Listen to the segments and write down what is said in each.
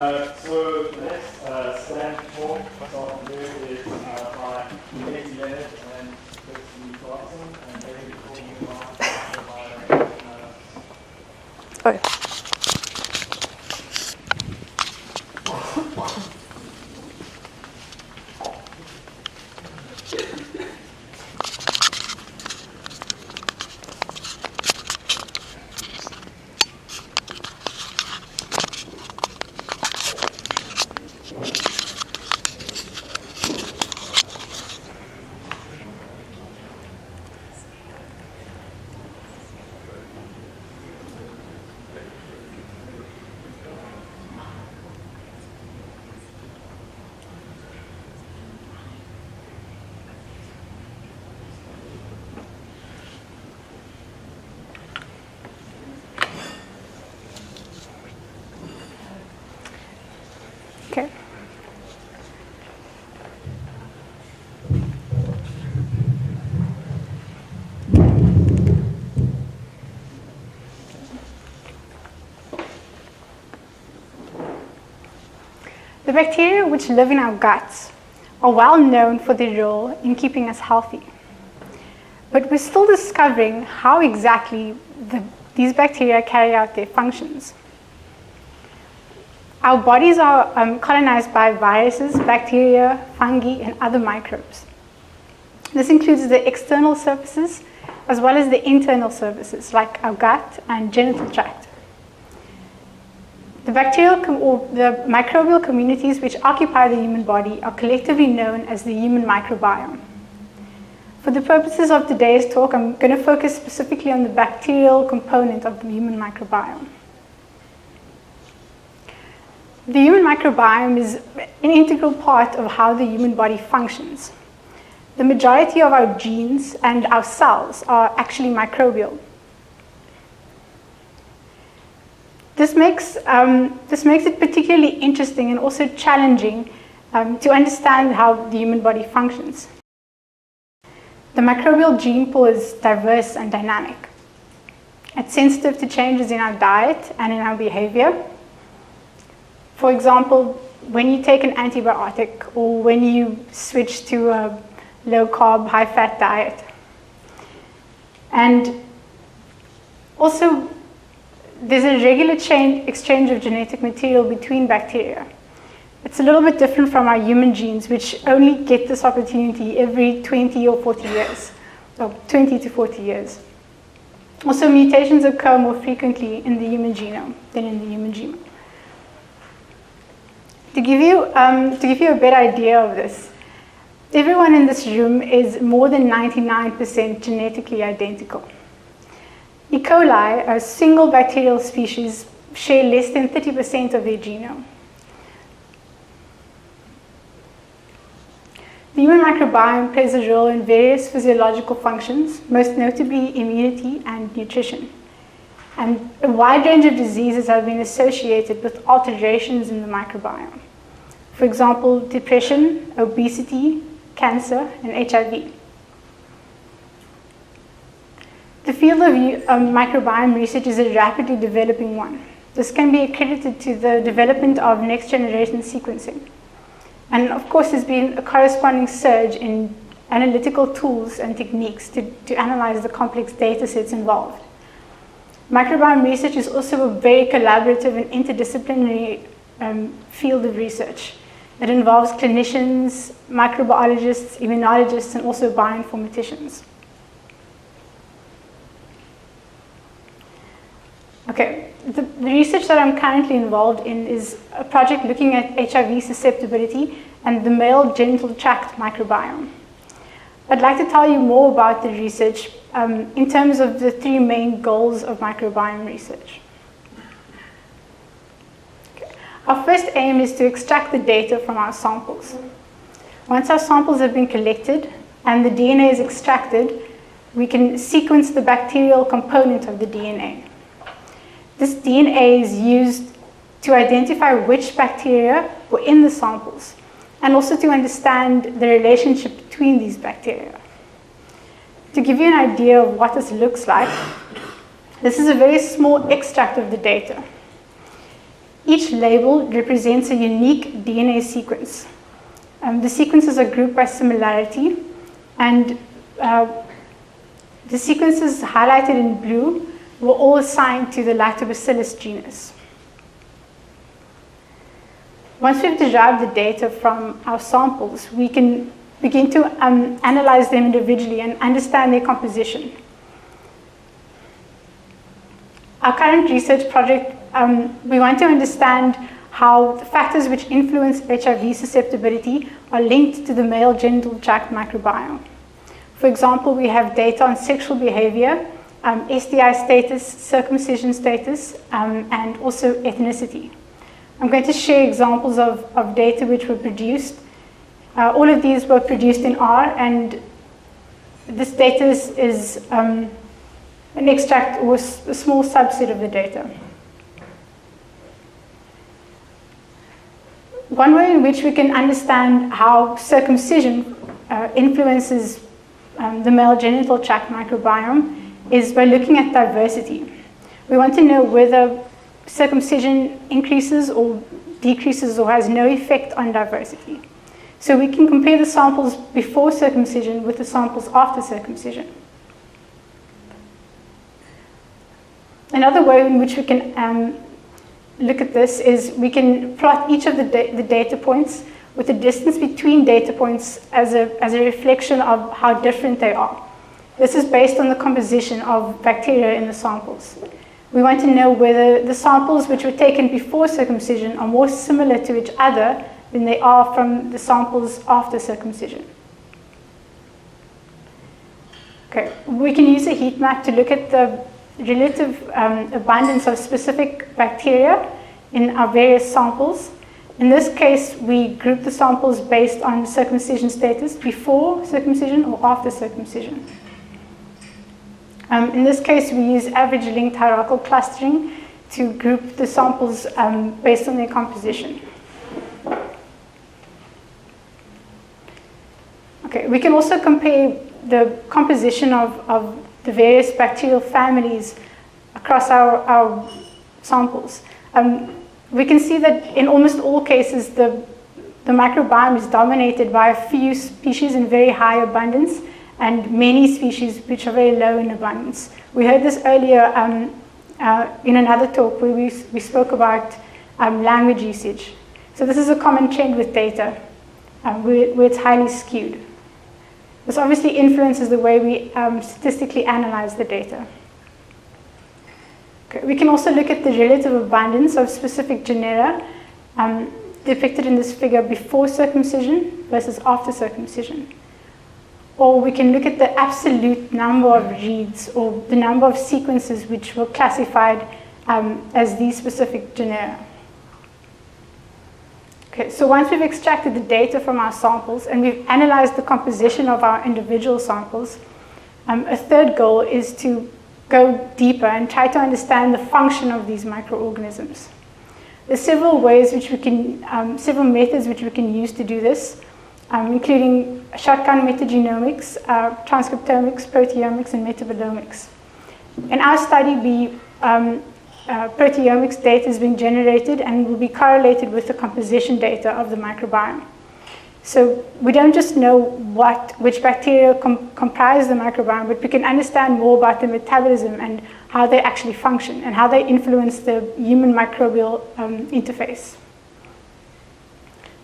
So the next slam talk I'll do is by Kirsty, Lennard, and Kirsty, Garson, and they're going to be talking about Okay. The bacteria which live in our guts are well known for their role in keeping us healthy. But we're still discovering how exactly these bacteria carry out their functions. Our bodies are colonized by viruses, bacteria, fungi, and other microbes. This includes the external surfaces as well as the internal surfaces, like our gut and genital tract. The the microbial communities which occupy the human body are collectively known as the human microbiome. For the purposes of today's talk, I'm going to focus specifically on the bacterial component of the human microbiome. The human microbiome is an integral part of how the human body functions. The majority of our genes and our cells are actually microbial. This makes it particularly interesting and also challenging to understand how the human body functions. The microbial gene pool is diverse and dynamic. It's sensitive to changes in our diet and in our behavior. For example, when you take an antibiotic or when you switch to a low-carb, high-fat diet. And also, there's a regular exchange of genetic material between bacteria. It's a little bit different from our human genes, which only get this opportunity every 20 or 40 years, so 20 to 40 years. Also, mutations occur more frequently in the human genome than in the human genome. To give you a better idea of this, everyone in this room is more than 99% genetically identical. E. coli, a single bacterial species, share less than 30% of their genome. The human microbiome plays a role in various physiological functions, most notably immunity and nutrition. And a wide range of diseases have been associated with alterations in the microbiome. For example, depression, obesity, cancer, and HIV. The field of microbiome research is a rapidly developing one. This can be accredited to the development of next-generation sequencing. And of course, there's been a corresponding surge in analytical tools and techniques to analyze the complex data sets involved. Microbiome research is also a very collaborative and interdisciplinary field of research that involves clinicians, microbiologists, immunologists, and also bioinformaticians. Okay, the research that I'm currently involved in is a project looking at HIV susceptibility and the male genital tract microbiome. I'd like to tell you more about the research in terms of the three main goals of microbiome research. Okay. Our first aim is to extract the data from our samples. Once our samples have been collected and the DNA is extracted, we can sequence the bacterial component of the DNA. This DNA is used to identify which bacteria were in the samples and also to understand the relationship between these bacteria. To give you an idea of what this looks like, this is a very small extract of the data. Each label represents a unique DNA sequence. The sequences are grouped by similarity, and the sequences highlighted in blue were all assigned to the Lactobacillus genus. Once we've derived the data from our samples, we can begin to analyze them individually and understand their composition. Our current research project, we want to understand how the factors which influence HIV susceptibility are linked to the male genital tract microbiome. For example, we have data on sexual behavior, STI status, circumcision status, and also ethnicity. I'm going to share examples of data which were produced. All of these were produced in R, and this data is an extract or a small subset of the data. One way in which we can understand how circumcision influences the male genital tract microbiome is by looking at diversity. We want to know whether circumcision increases or decreases or has no effect on diversity. So we can compare the samples before circumcision with the samples after circumcision. Another way in which we can look at this is we can plot each of the data points with the distance between data points as a reflection of how different they are. This is based on the composition of bacteria in the samples. We want to know whether the samples which were taken before circumcision are more similar to each other than they are from the samples after circumcision. Okay, we can use a heat map to look at the relative abundance of specific bacteria in our various samples. In this case, we group the samples based on circumcision status before circumcision or after circumcision. In this case, we use average linked hierarchical clustering to group the samples based on their composition. Okay, we can also compare the composition of the various bacterial families across our samples. We can see that in almost all cases, the microbiome is dominated by a few species in very high abundance and many species which are very low in abundance. We heard this earlier in another talk where we spoke about language usage. So this is a common trend with data where it's highly skewed. This obviously influences the way we statistically analyze the data. Okay, we can also look at the relative abundance of specific genera depicted in this figure before circumcision versus after circumcision. Or we can look at the absolute number of reads or the number of sequences which were classified as these specific genera. Okay, so once we've extracted the data from our samples and we've analyzed the composition of our individual samples, a third goal is to go deeper and try to understand the function of these microorganisms. There's several ways which we can, several methods which we can use to do this, including shotgun metagenomics, transcriptomics, proteomics, and metabolomics. In our study, proteomics data is being generated and will be correlated with the composition data of the microbiome. So we don't just know which bacteria comprise the microbiome, but we can understand more about the metabolism and how they actually function and how they influence the human microbial interface.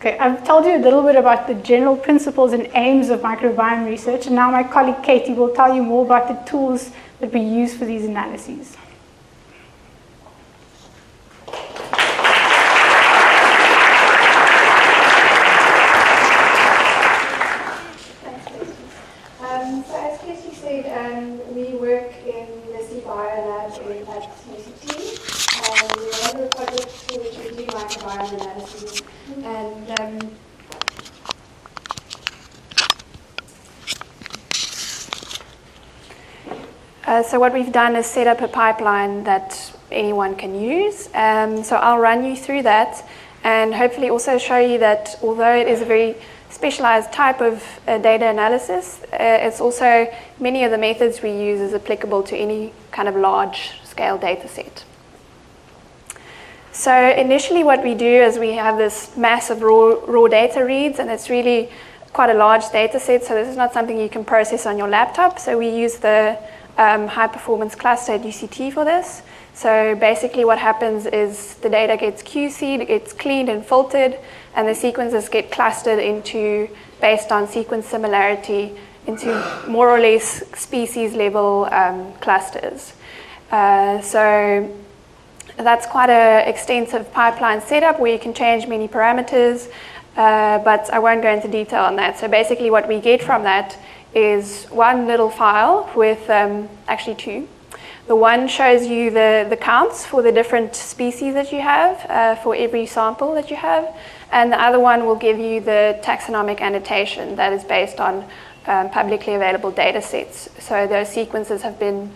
Okay, I've told you a little bit about the general principles and aims of microbiome research, and now my colleague Katie will tell you more about the tools that we use for these analyses. So as Kirsty said, we work in the CBio lab at UCT. We have a project in which we do microbiome analysis. And so what we've done is set up a pipeline that anyone can use. So I'll run you through that and hopefully also show you that although it is a very specialized type of data analysis, it's also many of the methods we use is applicable to any kind of large scale data set. So initially what we do is we have this massive raw data reads, and it's really quite a large data set, so this is not something you can process on your laptop. So we use the high performance cluster at UCT for this. So basically what happens is the data gets QC'd, it gets cleaned and filtered, and the sequences get clustered into, based on sequence similarity, into more or less species level clusters. So that's quite an extensive pipeline setup where you can change many parameters, but I won't go into detail on that. So basically what we get from that is one little file with actually two. The one shows you the counts for the different species that you have for every sample that you have, and the other one will give you the taxonomic annotation that is based on publicly available data sets. So those sequences have been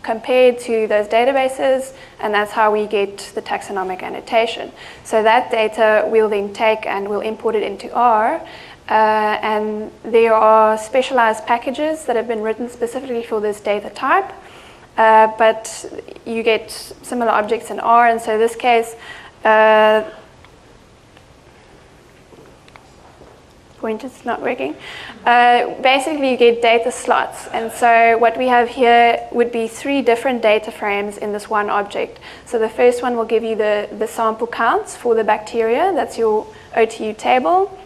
compared to those databases, and that's how we get the taxonomic annotation. So that data we'll then take and we'll import it into R, and there are specialized packages that have been written specifically for this data type, but you get similar objects in R, and so in this case, pointer's not working. Basically you get data slots, and so what we have here would be 3 different data frames in this one object. So the first one will give you the sample counts for the bacteria, that's your OTU table,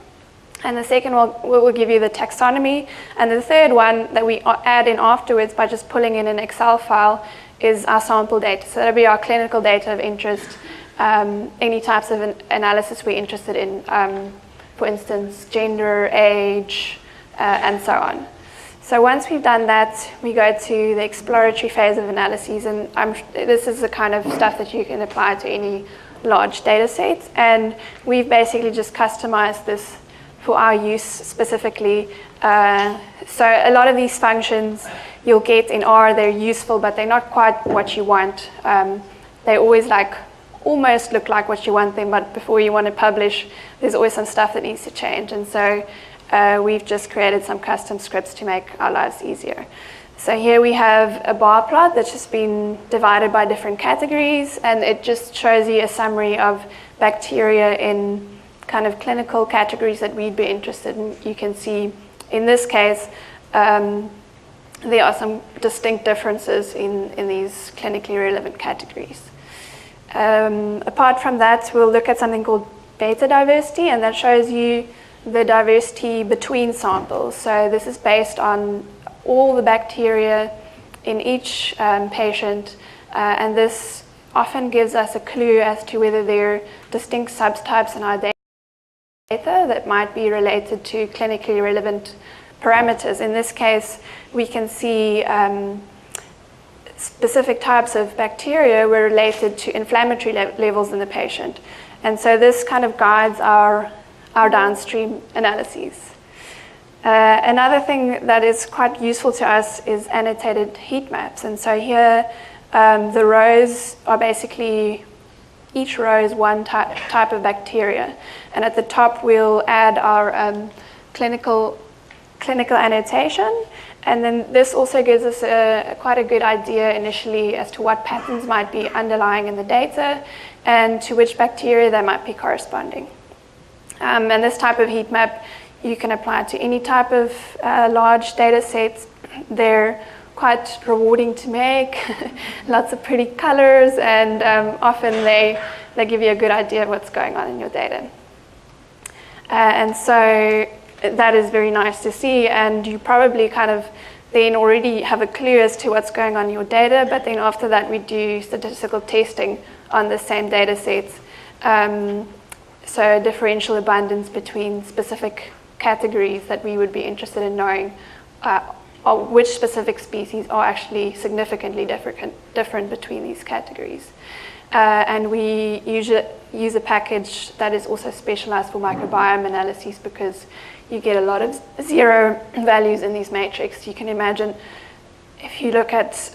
and the second will give you the taxonomy, and the third one that we add in afterwards by just pulling in an Excel file is our sample data. So that'll be our clinical data of interest, any types of analysis we're interested in, for instance, gender, age, and so on. So once we've done that, we go to the exploratory phase of analyses, and this is the kind of stuff that you can apply to any large data set, and we've basically just customized this for our use specifically. So a lot of these functions you'll get in R, they're useful, but they're not quite what you want. They always almost look like what you want them, but before you want to publish, there's always some stuff that needs to change. And so we've just created some custom scripts to make our lives easier. So here we have a bar plot that's just been divided by different categories, and it just shows you a summary of bacteria in kind of clinical categories that we'd be interested in. You can see in this case, there are some distinct differences in these clinically relevant categories. Apart from that, we'll look at something called beta diversity, and that shows you the diversity between samples. So this is based on all the bacteria in each patient, and this often gives us a clue as to whether there are distinct subtypes in our data that might be related to clinically relevant parameters. In this case, we can see specific types of bacteria were related to inflammatory levels in the patient. And so this kind of guides our downstream analyses. Another thing that is quite useful to us is annotated heat maps. And so here, the rows are basically, each row is one type of bacteria. And at the top, we'll add our clinical annotation. And then this also gives us quite a good idea initially as to what patterns might be underlying in the data and to which bacteria they might be corresponding. And this type of heat map you can apply to any type of large data sets. They're quite rewarding to make, lots of pretty colors, and often they give you a good idea of what's going on in your data. And so that is very nice to see, and you probably kind of then already have a clue as to what's going on in your data, but then after that we do statistical testing on the same data sets. So differential abundance between specific categories that we would be interested in knowing which specific species are actually significantly different between these categories. And we use a package that is also specialized for microbiome analyses because you get a lot of zero values in these matrix. You can imagine if you look at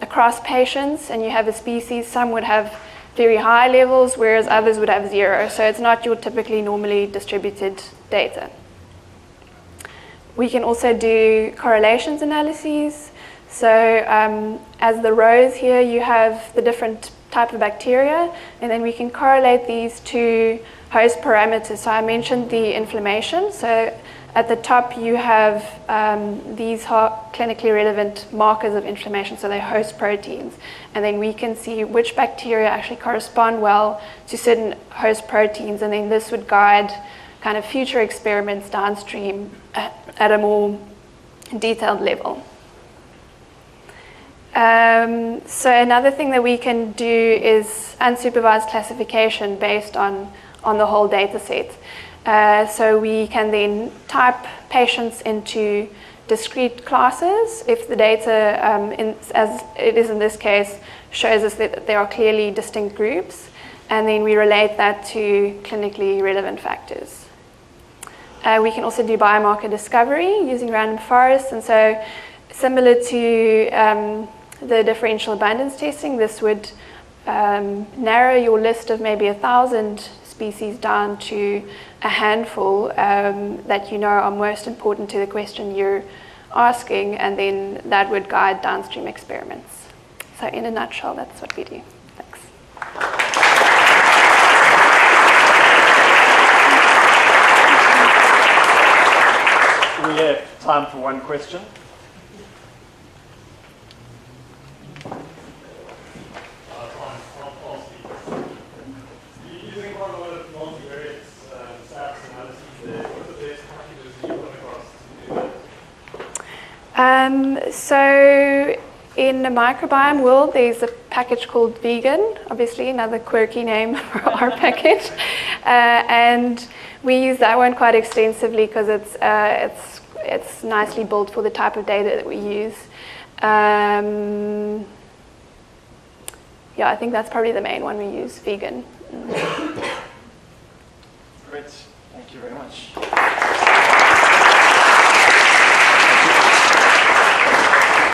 across patients and you have a species, some would have very high levels, whereas others would have 0. So it's not your typically normally distributed data. We can also do correlations analyses. So as the rows here, you have the different type of bacteria, and then we can correlate these to host parameters. So I mentioned the inflammation. So at the top you have these clinically relevant markers of inflammation, so they're host proteins. And then we can see which bacteria actually correspond well to certain host proteins, and then this would guide kind of future experiments downstream at a more detailed level. So another thing that we can do is unsupervised classification based on the whole data set. So we can then type patients into discrete classes if the data, as it is in this case, shows us that there are clearly distinct groups, and then we relate that to clinically relevant factors. We can also do biomarker discovery using random forests, and so similar to the differential abundance testing, this would narrow your list of maybe 1,000 species down to a handful that you know are most important to the question you're asking, and then that would guide downstream experiments. So in a nutshell, that's what we do. Thanks. We have time for one question. So in the microbiome world, there's a package called Vegan, obviously another quirky name for our package, and we use that one quite extensively because it's nicely built for the type of data that we use. Yeah, I think that's probably the main one we use, Vegan. Great, thank you very much.